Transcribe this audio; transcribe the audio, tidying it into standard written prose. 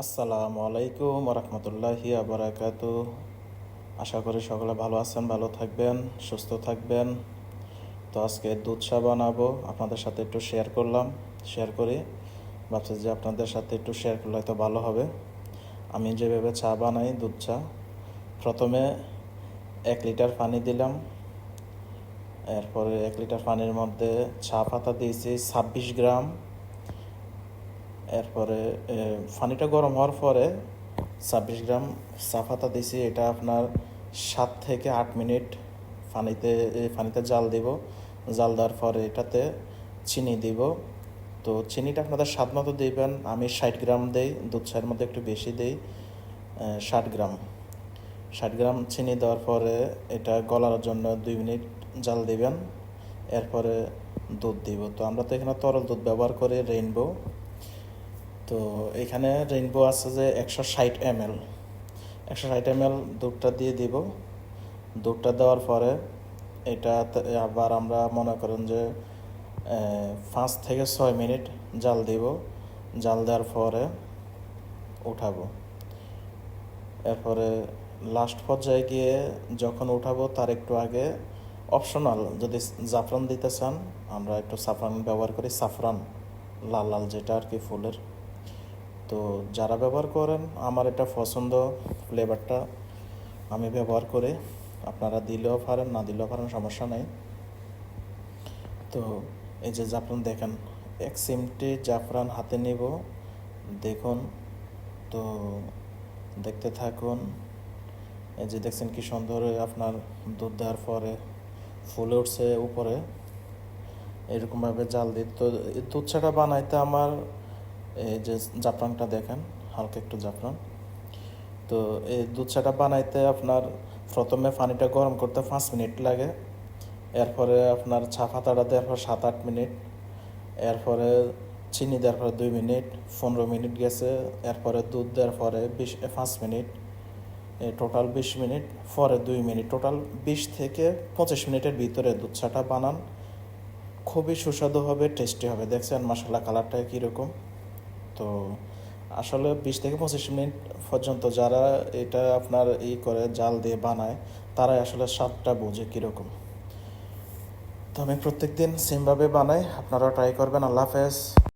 আসসালামু আলাইকুম রহমতুল্লাহি আবরাকাতু। আশা করি সকলে ভালো আছেন, ভালো থাকবেন, সুস্থ থাকবেন। তো আজকে দুধ চা বানাবো, আপনাদের সাথে একটু শেয়ার করি। ভাবছি যে আপনাদের সাথে একটু শেয়ার করলে হয়তো ভালো হবে। আমি যেভাবে চা বানাই, দুধ চা, প্রথমে 1 লিটার পানি দিলাম। এরপরে 1 লিটার পানির মধ্যে চা পাতা দিয়েছি 26 গ্রাম। এরপরে পানিটা গরম হওয়ার পরে 26 গ্রাম চা পাতা দিছি। এটা আপনার 7 থেকে 8 মিনিট পানিতে জাল দিব। জাল দেওয়ার পরে এটাতে চিনি দিব। তো চিনিটা আপনাদের স্বাদ মতো দিবেন। আমি 60 গ্রাম দেই, দুধ চায়ের মধ্যে একটু বেশি দেই, 60 গ্রাম। 60 গ্রাম চিনি দেওয়ার পরে এটা গলার জন্য 2 মিনিট জাল দিবেন। এরপরে দুধ দিব। তো আমরা তো এখানে তরল দুধ ব্যবহার করি, রেইনবো। তো এখানে রেইনবো আছে যে 160 ml। 160 ml দুধটা দিয়ে দিব। দুধটা দেওয়ার পরে এটা আবার আমরা মনে করেন যে 5 থেকে 6 মিনিট জাল দিব। জাল দেওয়ার পরে উঠাবো। এরপরে লাস্ট পর্যায়ে গিয়ে যখন উঠাবো তার একটু আগে অপশনাল, যদি জাফরান দিতে চান আমরা একটু সাফরান ব্যবহার করি, সাফরান লাল লাল যেটা আর কি ফুলের। তো যারা ব্যবহার করেন, আমার এটা পছন্দ, ফ্লেভারটা আমি ব্যবহার করি। আপনারা দিলেও পারেন, না দিলেও পারেন, সমস্যা নেই। তো এই যে জাফরান দেখেন, 1 চিমটি জাফরান হাতে নিব। দেখুন, তো দেখতে থাকুন। এই যে দেখছেন কি সুন্দর আপনার দুধ দেওয়ার পরে ফুলে উঠছে উপরে। এরকমভাবে জাল দিই। তো এই দুধ চাটা বানাইতে আমার এই যে জাফরানটা দেখেন, হালকা একটু জাফরান। তো এই দুধ চাটা বানাইতে আপনার প্রথমে পানিটা গরম করতে 5 মিনিট লাগে। এরপরে আপনার চা পাতাটা দেওয়ার পর 7-8 মিনিট। এরপরে চিনি দেওয়ার পরে 2 মিনিট, 15 মিনিট গেছে। এরপরে দুধ দেওয়ার পরে 5 মিনিট, টোটাল 20 মিনিট, পরে 2 মিনিট, টোটাল 20 থেকে 25 মিনিটের ভিতরে দুধ চাটা বানান। খুবই সুস্বাদু হবে, টেস্টি হবে। দেখছেন মাশাআল্লাহ কালারটা কীরকম। তো আসলে 20 থেকে 25 মিনিট পর্যন্ত যারা এটা আপনার করে জাল দিয়ে বানায়, তারাই আসলে স্বাদটা বোঝে কীরকম। তো আমি প্রত্যেক দিন সেমভাবে বানাই, আপনারা ট্রাই করবেন। আল্লাহ হাফেজ।